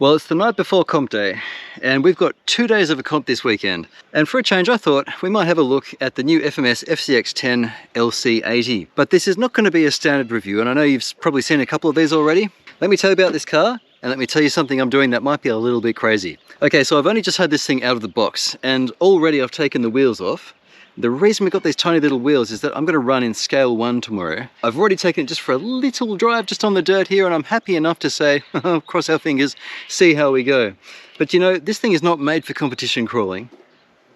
Well, it's the night before comp day, and we've got 2 days of a comp this weekend. And for a change, I thought we might have a look at the new FMS FCX10 LC80. But this is not going to be a standard review, and I know you've probably seen a couple of these already. Let me tell you about this car, and let me tell you something I'm doing that might be a little bit crazy. Okay, so I've only just had this thing out of the box, and already I've taken the wheels off. The reason we've got these tiny little wheels is that I'm going to run in scale 1 tomorrow. I've already taken it just for a little drive just on the dirt here, and I'm happy enough to say, cross our fingers, see how we go. But you know, this thing is not made for competition crawling,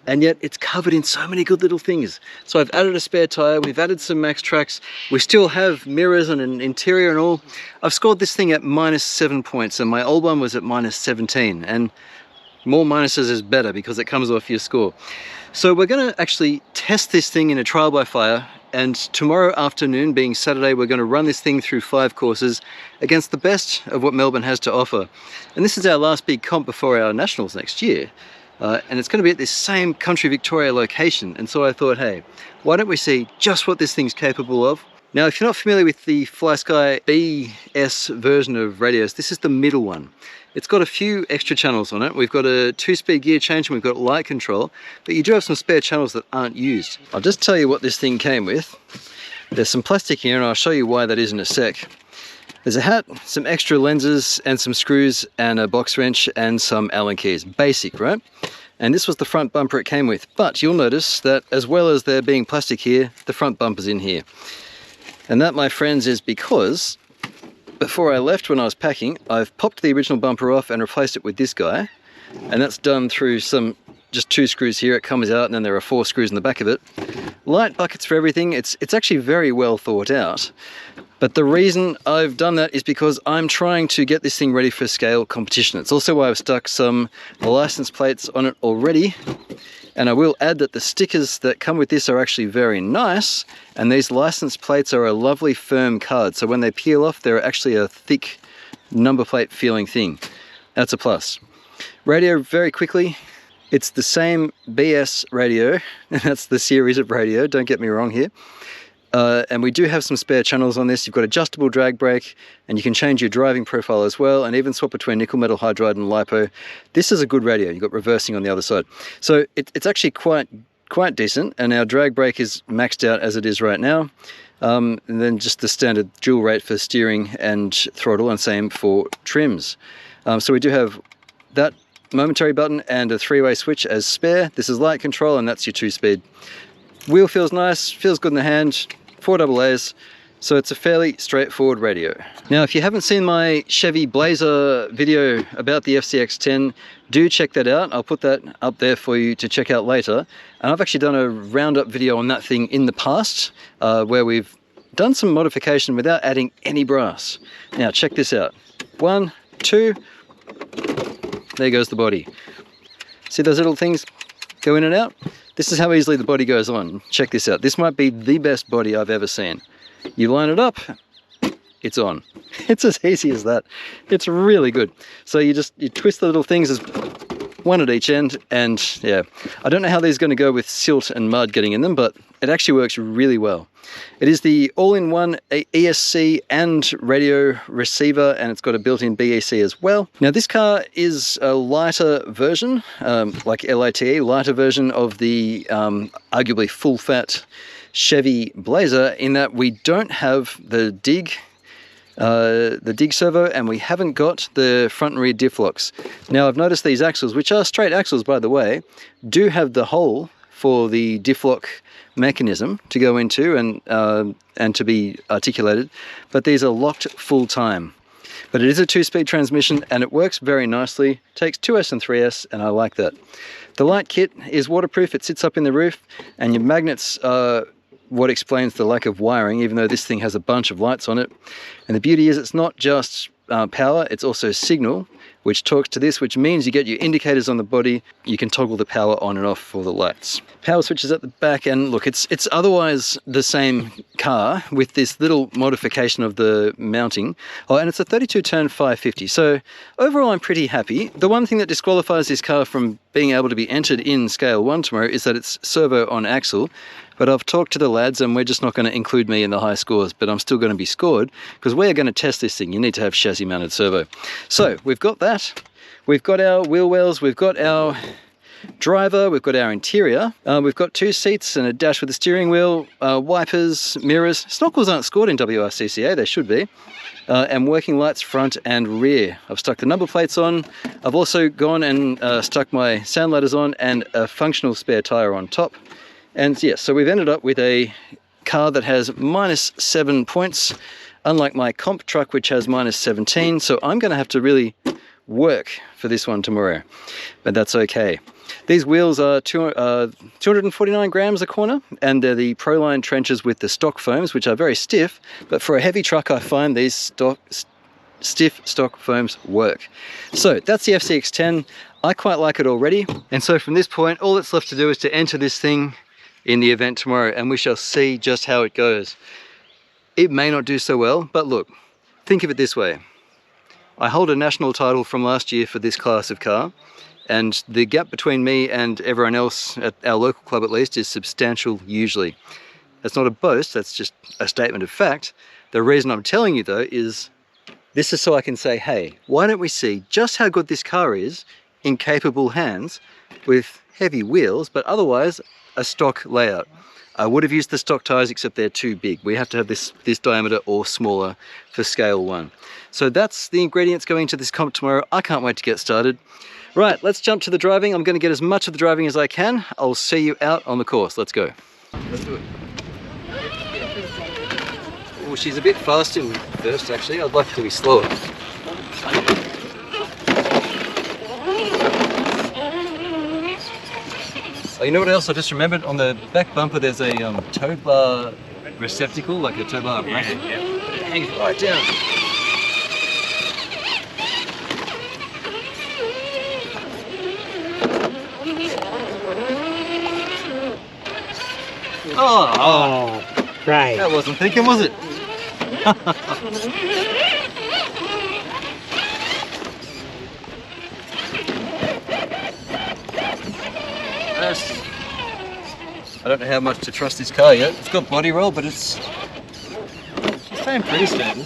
and yet it's covered in so many good little things. So I've added a spare tyre, we've added some max tracks, we still have mirrors and an interior and all. I've scored this thing at -7 points, and my old one was at -17, and more minuses is better because it comes off your score. So we're going to actually test this thing in a trial by fire, and tomorrow afternoon, being Saturday, we're going to run this thing through 5 courses against the best of what Melbourne has to offer. And this is our last big comp before our nationals next year, and it's going to be at this same Country Victoria location. And so I thought, hey, why don't we see just what this thing's capable of? Now, if you're not familiar with the FlySky BS version of radios, this is the middle one. It's got a few extra channels on it. We've got a 2-speed gear change and we've got light control, but you do have some spare channels that aren't used. I'll just tell you what this thing came with. There's some plastic here, and I'll show you why that is in a sec. There's a hat, some extra lenses and some screws and a box wrench and some Allen keys. Basic, right? And this was the front bumper it came with. But you'll notice that as well as there being plastic here, the front bumper's in here. And that, my friends, is because before I left, when I was packing, I've popped the original bumper off and replaced it with this guy. And that's done through just 2 screws here. It comes out, and then there are 4 screws in the back of it. Light buckets for everything. It's actually very well thought out. But the reason I've done that is because I'm trying to get this thing ready for scale competition. It's also why I've stuck some license plates on it already. And I will add that the stickers that come with this are actually very nice, and these license plates are a lovely firm card, so when they peel off, they're actually a thick number plate feeling thing. That's a plus. Radio, very quickly, it's the same BS radio, and that's the series of radio, don't get me wrong here. And we do have some spare channels on this. You've got adjustable drag brake, and you can change your driving profile as well, and even swap between nickel metal hydride and lipo. This is a good radio. You've got reversing on the other side. So it's actually quite decent, and our drag brake is maxed out as it is right now. And then just the standard dual rate for steering and throttle, and same for trims. So we do have that momentary button and a 3-way switch as spare. This is light control, and that's your 2-speed. Wheel feels nice, feels good in the hand. 4 AA's, so it's a fairly straightforward radio. Now, if you haven't seen my Chevy Blazer video about the FCX10, do check that out. I'll put that up there for you to check out later. And I've actually done a roundup video on that thing in the past, where we've done some modification without adding any brass. Now, check this out. 1, 2, there goes the body. See those little things go in and out? This is how easily the body goes on. Check this out. This might be the best body I've ever seen. You line it up, it's on. It's as easy as that. It's really good. So you twist the little things, as one at each end, and yeah. I don't know how these are going to go with silt and mud getting in them, but it actually works really well. It is the all-in-one ESC and radio receiver, and it's got a built-in BEC as well. Now, this car is a lighter version, like LITE, lighter version of the arguably full-fat Chevy Blazer, in that we don't have the dig servo, and we haven't got the front and rear diff locks. Now, I've noticed these axles, which are straight axles by the way, do have the hole for the diff lock mechanism to go into and to be articulated, but these are locked full time. But it is a 2-speed transmission, and it works very nicely. Takes 2S and 3S, and I like that. The light kit is waterproof. It sits up in the roof, and your magnets are what explains the lack of wiring, even though this thing has a bunch of lights on it. And the beauty is, it's not just power, it's also signal, which talks to this, which means you get your indicators on the body. You can toggle the power on and off for the lights. Power switches at the back, and look, it's otherwise the same car with this little modification of the mounting. Oh, and it's a 32-turn 550. So overall, I'm pretty happy. The one thing that disqualifies this car from being able to be entered in Scale 1 tomorrow is that it's servo on axle. But I've talked to the lads, and we're just not going to include me in the high scores, but I'm still going to be scored because we're going to test this thing. You need to have chassis mounted servo. So we've got that. We've got our wheel wells, we've got our driver, we've got our interior, we've got 2 seats and a dash with a steering wheel, wipers, mirrors. Snorkels aren't scored in WRCCA, they should be. And working lights front and rear. I've stuck the number plates on. I've also gone and stuck my sound ladders on and a functional spare tyre on top. And yes, so we've ended up with a car that has -7 points, unlike my comp truck which has -17. So I'm going to have to really work for this one tomorrow, but that's okay. These wheels are 249 grams a corner, and they're the Proline trenches with the stock foams, which are very stiff, but for a heavy truck I find these stiff stock foams work. So that's the FCX10. I quite like it already, and so from this point all that's left to do is to enter this thing in the event tomorrow, and we shall see just how it goes. It may not do so well, but look, think of it this way. I hold a national title from last year for this class of car, and the gap between me and everyone else, at our local club at least, is substantial usually. That's not a boast, that's just a statement of fact. The reason I'm telling you though is, this is so I can say, hey, why don't we see just how good this car is in capable hands with heavy wheels, but otherwise a stock layout. I would have used the stock tyres except they're too big. We have to have this diameter or smaller for scale 1. So that's the ingredients going into this comp tomorrow. I can't wait to get started. Right, let's jump to the driving. I'm going to get as much of the driving as I can. I'll see you out on the course. Let's go. Let's do it. Oh, she's a bit faster first actually. I'd like her to be slower. Oh, you know what else I just remembered? On the back bumper there's a tow bar receptacle, like a tow bar bracket. Hang it right down. Oh, right. That wasn't thinking, was it? I don't know how much to trust this car yet. It's got body roll, but it's staying pretty stable.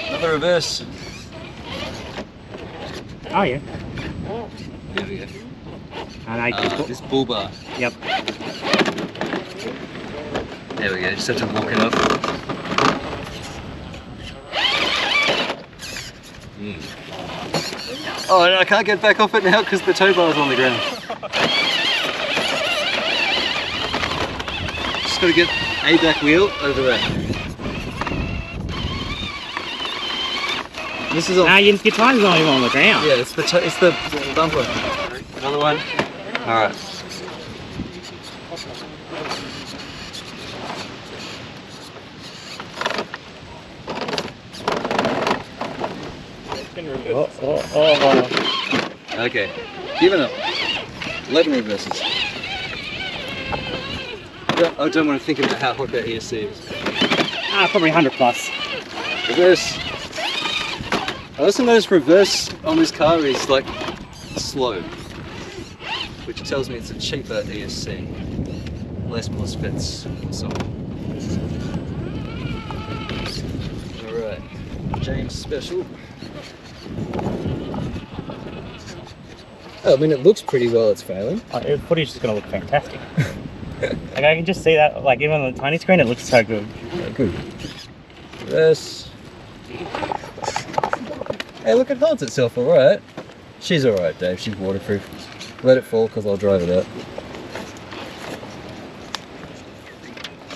Another reverse. Oh yeah. There we go. And this bull bar. Yep. There we go, just have to walk it up. Oh, and I can't get back off it now because the tow bar's on the ground. Just got to get a back wheel over there. This is on. Your tyre's not even on the ground. Yeah, it's the bumper. Another one. All right. Okay, giving up. 11 reverses. I don't want to think about how hot that ESC is. Probably 100 plus. Reverse. I also noticed reverse on this car is like slow, which tells me it's a cheaper ESC. Less MOSFETs or something. Alright, James special. Oh, I mean, it looks pretty well it's failing. The footage is going to look fantastic. Like, I can just see that, like, even on the tiny screen, it looks so good. Yeah, good. Reverse. Hey, look, it holds itself alright. She's alright, Dave. She's waterproof. Let it fall, because I'll drive it out.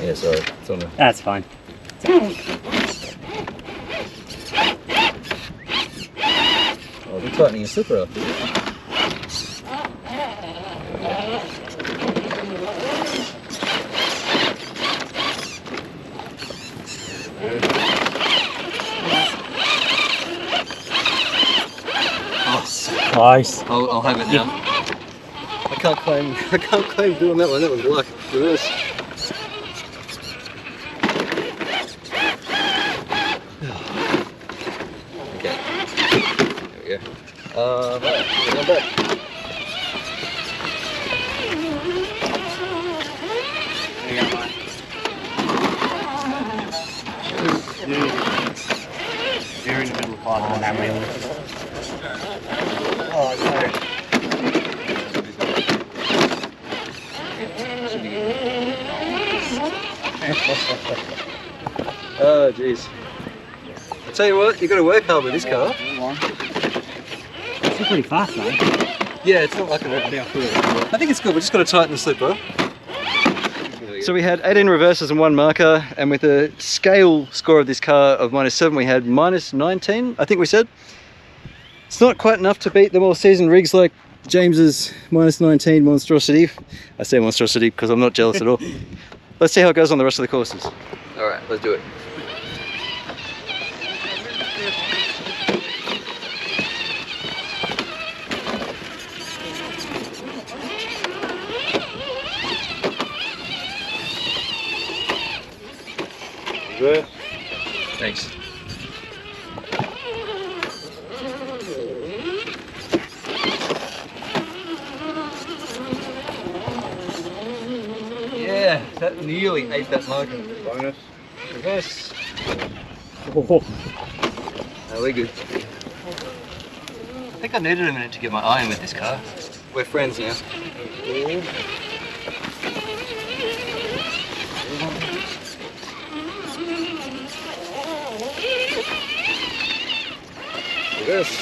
Yeah, sorry. It's on the... That's fine. Oh, you're tightening your slipper up. Nice. I'll have it now. I can't claim doing that one. That was luck. Reverse. Okay. There we go. Right. Going back. You're in the middle of on that wheel. Oh no. Oh jeez. I tell you what, you got to work hard with this car. It's still pretty fast though. Yeah, it's not like an I think it's good. We just got to tighten the slipper. So we had 18 reverses and 1 marker, and with a scale score of this car of -7, we had -19, I think we said. It's not quite enough to beat the more seasoned rigs like James's -19 monstrosity. I say monstrosity because I'm not jealous at all. Let's see how it goes on the rest of the courses. All right, let's do it. Good. Thanks. Yeah, that nearly ate that marker. Bonus. Reverse. Oh. No, we're good. I think I needed a minute to get my eye in with this car. We're friends now. Reverse.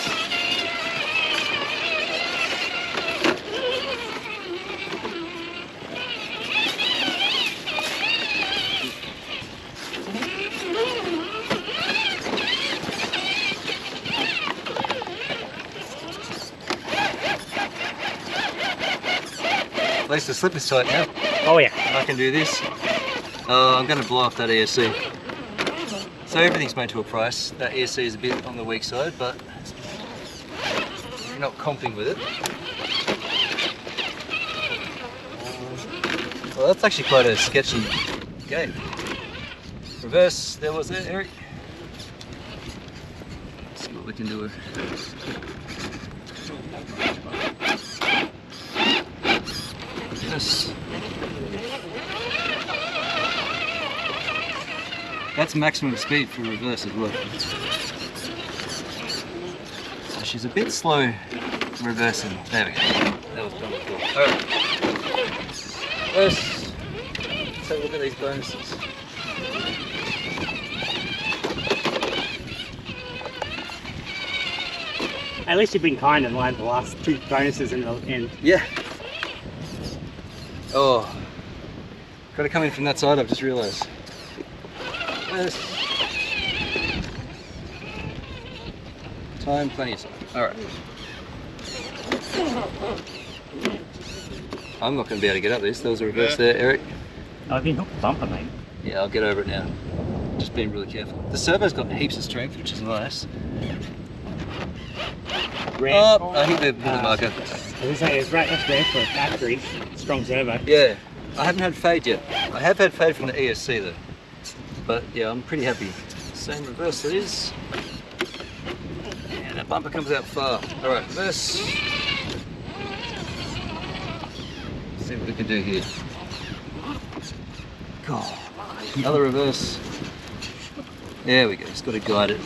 At least the slip is tight now. Oh yeah. I can do this. I'm going to blow off that ESC. So everything's made to a price. That ESC is a bit on the weak side, but you're not comping with it. Well, that's actually quite a sketchy gate. Reverse, there was it, Eric. Let's see what we can do. Yes. That's maximum speed for reverse as well. So she's a bit slow reversing. There we go. That was done before. Alright. Reverse. Let's have a look at these bonuses. At least you've been kind and lined the last 2 bonuses in the end. Yeah. Oh. Got to come in from that side, I've just realised. Yes. Time, plenty of time. Alright. I'm not going to be able to get up this. There was a reverse there, Eric. Oh, I've been hooked the bumper, mate. Yeah, I'll get over it now. Just being really careful. The servo's got heaps of strength, which is nice. Oh, I hit the marker. It's right up there for a factory. Strong servo. Yeah, I haven't had fade yet. I have had fade from the ESC though. But yeah, I'm pretty happy. Same reverse it is. And that bumper comes out far. Alright, reverse. Let's see what we can do here. God. Another reverse. There we go, just got to guide it.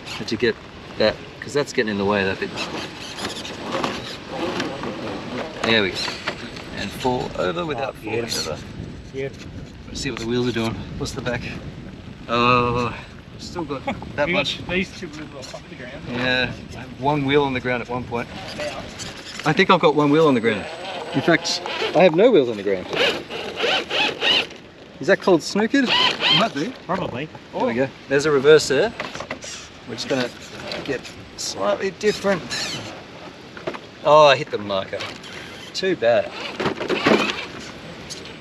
Had to get that, because that's getting in the way of that bit. There we go. And fall over without falling over. Yeah. Let's see what the wheels are doing. What's the back? Oh, still got that much. These 2 wheels off the ground. Yeah, I have 1 wheel on the ground at one point. I think I've got 1 wheel on the ground. In fact, I have no wheels on the ground. Is that called snookered? Might be. Probably. There we go. There's a reverse there. We're just gonna get slightly different. Oh, I hit the marker. Too bad.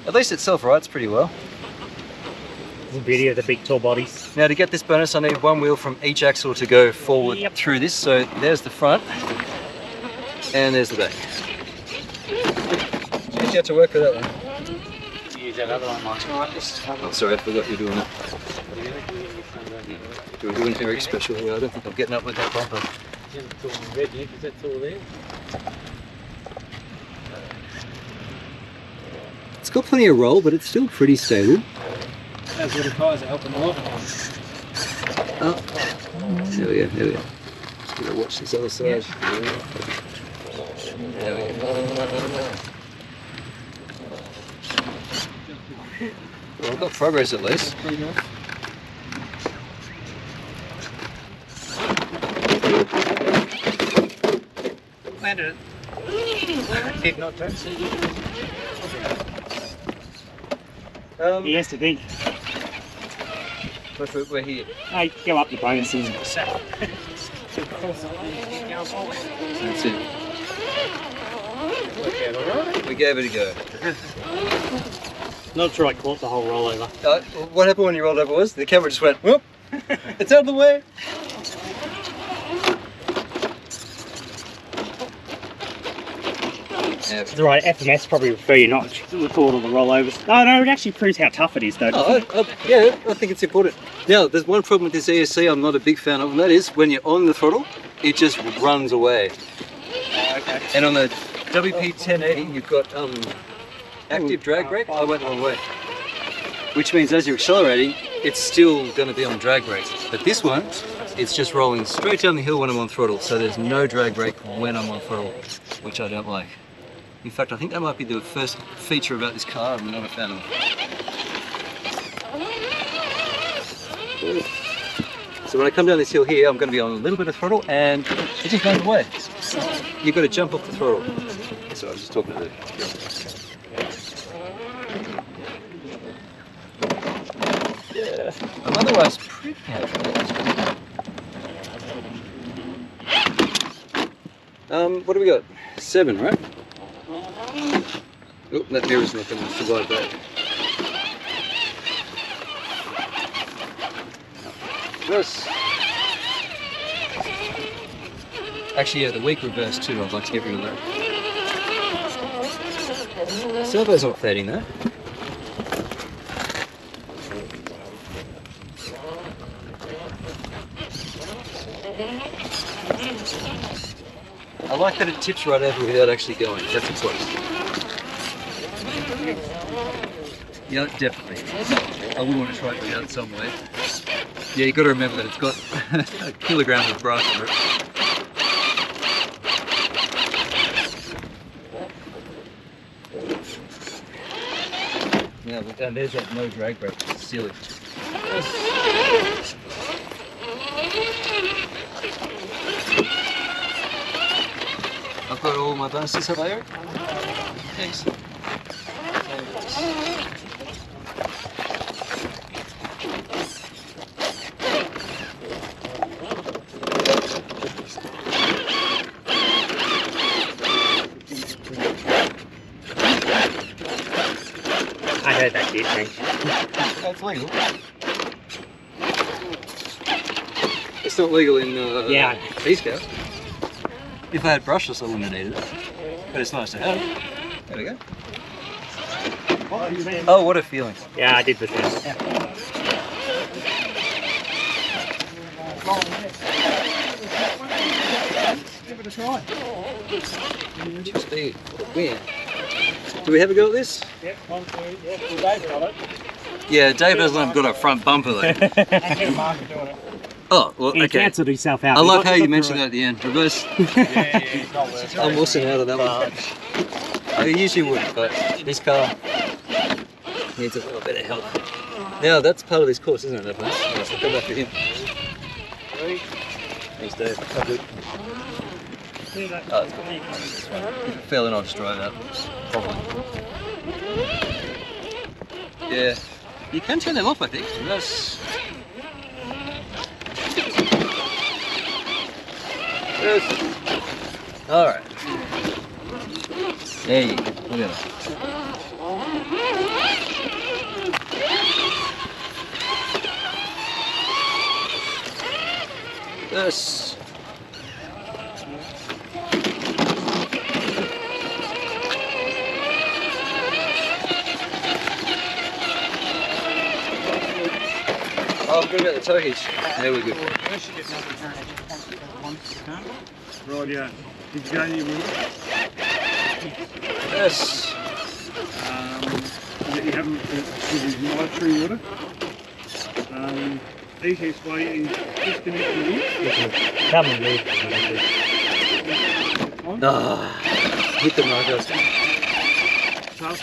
At least it self-rights pretty well. The beauty of the big tall bodies. Now to get this bonus, I need 1 wheel from each axle to go forward through this. So there's the front, and there's the back. Did you have to work for that one? Use that other one, Martin. Oh, sorry, I forgot you're doing it. Do we do anything very special here? I don't think I'm getting up with that bumper. That's all there. It's got plenty of roll, but it's still pretty stable. Those little tyres are helping a lot. Oh, there we go, there we go. Gotta watch this other side. There we go. Well, I've got progress at least. Landed it. Did not touch. He has to think. We're here. Hey, go up the bonuses. That's it. We gave it a go. Not sure I caught the whole rollover. What happened when you rolled over was the camera just went, whoop, it's out of the way. Yeah. It's right, FMS probably prefer you not to record all the rollovers. No, it actually proves how tough it is though. Yeah, I think it's important. Now, there's one problem with this ESC I'm not a big fan of, and that is when you're on the throttle, it just runs away. Okay. And on the WP1080, you've got active drag brake. I went the wrong way. Which means as you're accelerating, it's still going to be on drag brake. But this one, it's just rolling straight down the hill when I'm on throttle, so there's no drag brake when I'm on throttle, which I don't like. In fact, I think that might be the first feature about this car I'm not a fan of. So when I come down this hill here, I'm going to be on a little bit of throttle and it just goes away. You've got to jump off the throttle. So I was just talking to the... Yeah, I'm otherwise pretty happy. What do we got? 7, right? Oh, that mirror's not going to survive that. Reverse. Actually, yeah, the weak reverse too. I'd like to get rid of that. Servo's not fading though. I like that it tips right over without actually going. That's important. Yeah, definitely. I would want to try it without some way. Yeah, you've got to remember that it's got a kilogram of brass in it. Yeah, and there's that no drag brake. It's silly. I've got all my bonuses, have I, Eric? Thanks. I heard that shit, mate. That's legal. It's not legal in Eastcoast. If I had brushless, I wouldn't have needed it. But it's nice to have. There we go. Oh, what a feeling. Yeah, I did the same. Give it a try. Just be weird. Do we have a go at this? Yep, 1, 2, yeah, well, David on it. Yeah, Dave hasn't got a front bumper though. I get a marker doing it. Oh, well, He okay. cancelled himself out. I like how you mentioned that at the end. Reverse. Yeah, it's not worth it. I'm missing out on that one. I usually wouldn't, but this car needs a little bit of help. Now, that's part of this course, isn't it, that place? Yes, I'll come back to him. Thanks, Dave. Oh, good. Oh, it's good. If it fell, then I'll just drive out. Probably. Yeah. You can turn them off, I think. Reverse. All right. There you go. Look at that. This. Oh, I'm good about the toe hitch. There we go. Right, yeah. Did you go in your water? Yes. You haven't, this is monitoring water. Easiest way is disconnect the link. Come and move. Hit the marker. Try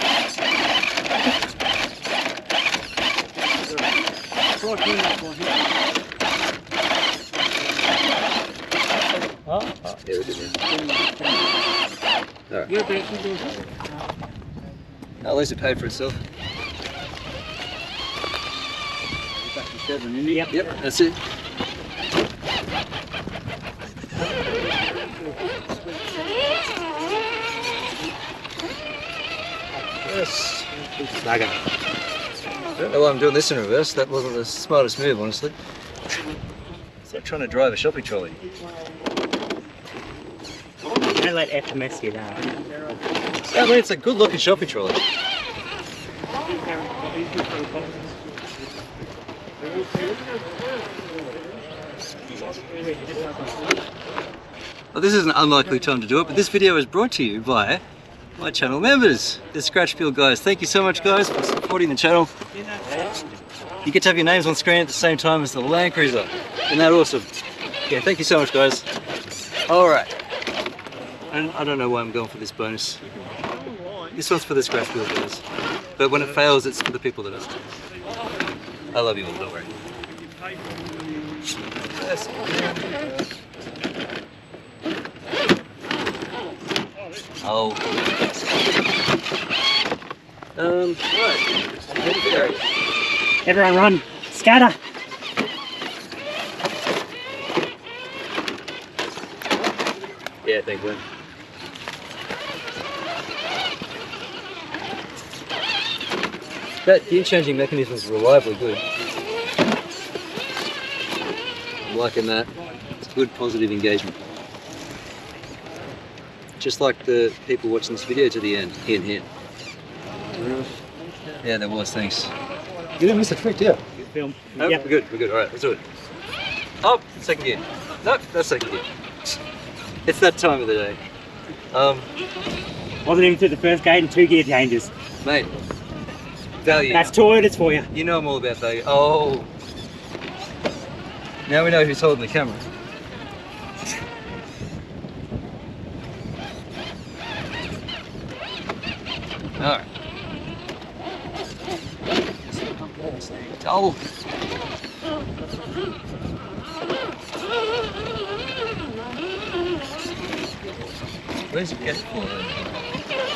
turn that one here. Yeah, we did it. Alright. Yeah, that's good. At least it paid for itself. Back to 7, isn't it? Yep. Yep, that's it. Yes. Bugger. I don't know why I'm doing this in reverse. That wasn't the smartest move, honestly. It's like trying to drive a shopping trolley. Don't let FMS do that. I mean, it's a good looking shopping trolley. Well, this is an unlikely time to do it, but this video is brought to you by my channel members, the Scratch Build guys. Thank you so much, guys, for supporting the channel. You get to have your names on screen at the same time as the Land Cruiser. Isn't that awesome? Yeah, thank you so much, guys. All right. And I don't know why I'm going for this bonus. This one's for the Scratch Build guys. But when it fails, it's for the people that ask. I love you all, don't worry. Yes. Oh. Right. Everyone run! Scatter! Yeah, thank you. That gear changing mechanism is reliably good. I'm liking that. It's good positive engagement. Just like the people watching this video to the end. Hint, hint. Yeah, there was, thanks. You didn't miss a trick, yeah? Good film. Nope, Yep. we're good, alright, let's do it. Oh, second gear. Nope, that's second gear. It's that time of the day. Wasn't even through the first gate and 2 gear changes. Mate, value. That's Toyotas for you. You know I'm all about value. Oh. Now we know who's holding the camera. Alright. Oh. Where's it get for?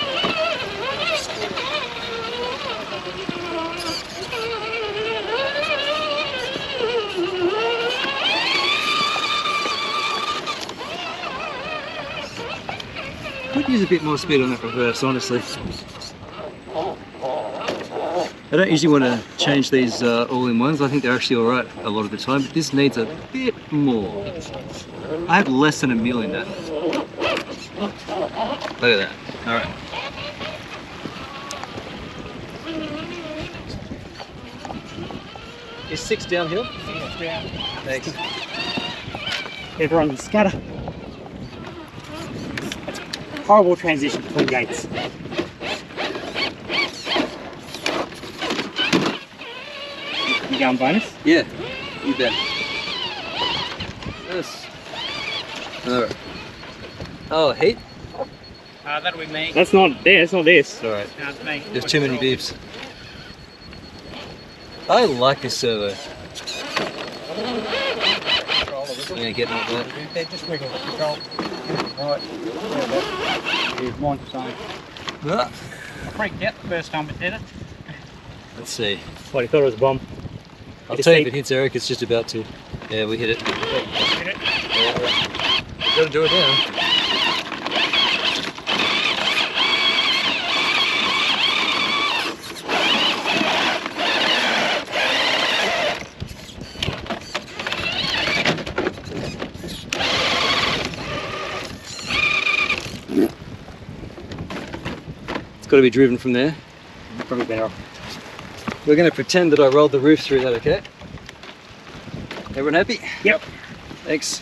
Could use a bit more speed on that reverse, honestly. I don't usually want to change these all-in-ones. I think they're actually alright a lot of the time, but this needs a bit more. I have less than a mil in that. Look at that. Alright. Is 6 downhill? 6 down. Thanks. Everyone scatter. Horrible transition between gates. You going bonus? Yeah, you bet. Yes. Alright. Oh, heat? That'll be me. That's not there, it's not this. Alright. No, it's me. There's too many beeps. I like this servo. I'm gonna get like that. Yeah, just wiggle the control. Right. Here's mine the same. Ah, I freaked out the first time it did it. let's see. What, you thought it was a bomb? I'll Just tell you if see- it hits Eric, it's just about to. Yeah, we hit it. Hit it. Gotta do it now. It's got to be driven from there. Probably better off. We're going to pretend that I rolled the roof through that, okay? Everyone happy? Yep. Thanks.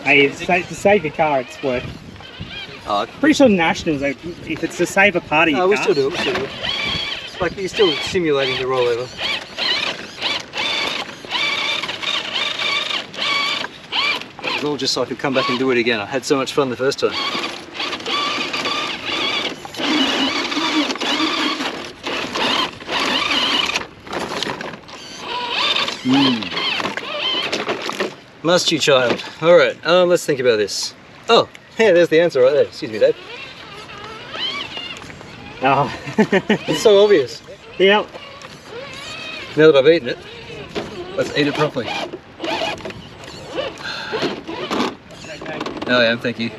Hey, to save your car, it's worth. Oh, Pretty sure Nationals, if it's to save a part of your no, we car, still do it, we still do it. Like, you're still simulating the rollover. was all just so I could come back and do it again. I had so much fun the first time. Must you, child? All right, let's think about this. Oh, yeah, there's the answer right there. Excuse me, Dave. Oh. It's so obvious. Yep. Now that I've eaten it, let's eat it properly. Oh, I am, thank you.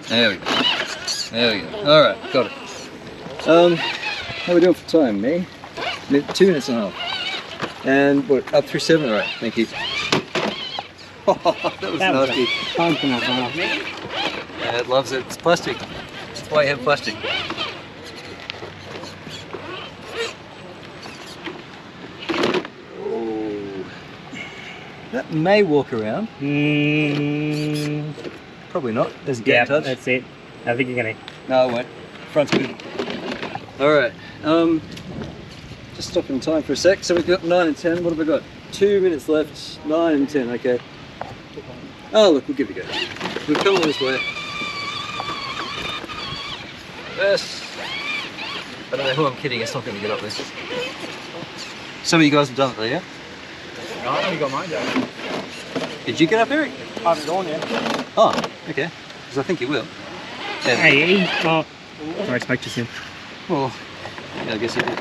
There we go. There we go. All right, got it. How are we doing for time, me? 2 minutes and a half. And what, up through 7, all right, thank you. Oh, that was nasty. Yeah, it loves it. It's plastic. That's why you have plastic. Oh. That may walk around. Probably not. There's a gap touch. That's it. I think you're gonna. No, I won't. Front's good. All right. Just stopping time for a sec. So we've got 9 and 10. What have we got? 2 minutes left. 9 and 10. Okay. Oh, look, we'll give it a go. We've come all this way. Yes. I don't know who I'm kidding. It's not going to get up there. Some of you guys have done it there, yeah? No, I only got mine done. Did you get up, Eric? I haven't gone yet. Oh, okay. Because I think you will. Yeah. Hey, oh. I spoke to him. Well, yeah, I guess you did.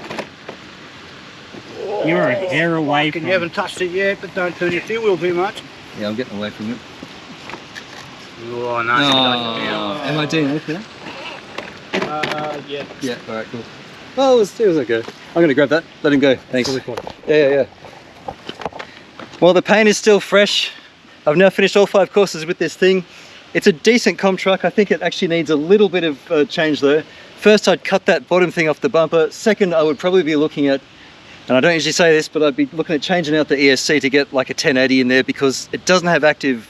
You're a hair away from. You haven't touched it yet, but don't turn your steering wheel too much. Yeah, I'm getting away from it. Oh, no. Am I doing okay? Yeah. Yeah, alright, cool. Well, it was okay. I'm going to grab that. Let him go. Thanks. Yeah. While the paint is still fresh, I've now finished all 5 courses with this thing. It's a decent comp truck. I think it actually needs a little bit of change though. First, I'd cut that bottom thing off the bumper. Second, I would probably be looking at, and I don't usually say this, but I'd be looking at changing out the ESC to get like a 1080 in there because it doesn't have active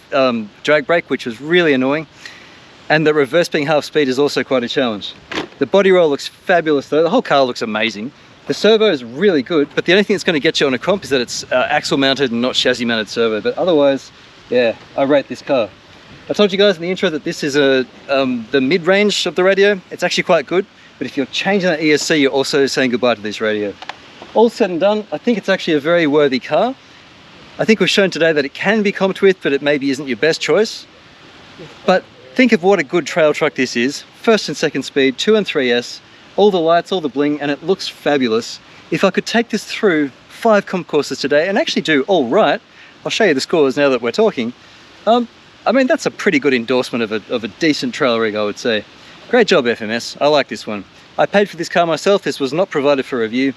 drag brake, which was really annoying. And the reverse being half speed is also quite a challenge. The body roll looks fabulous though. The whole car looks amazing. The servo is really good, but the only thing that's going to get you on a comp is that it's axle mounted and not chassis mounted servo. But otherwise, yeah, I rate this car. I told you guys in the intro that this is the mid-range of the radio. It's actually quite good, but if you're changing that ESC, you're also saying goodbye to this radio. All said and done, I think it's actually a very worthy car. I think we've shown today that it can be comped with, but it maybe isn't your best choice. But think of what a good trail truck this is. First and second speed, 2 and 3S, all the lights, all the bling, and it looks fabulous. If I could take this through 5 comp courses today and actually do all right, I'll show you the scores now that we're talking. I mean, that's a pretty good endorsement of a decent trail rig, I would say. Great job, FMS. I like this one. I paid for this car myself. This was not provided for review,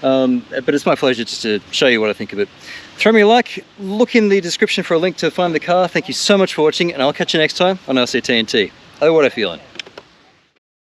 but it's my pleasure just to show you what I think of it. Throw me a like, look in the description for a link to find the car. Thank you so much for watching, and I'll catch you next time on RC-TNT. Oh, what a feeling.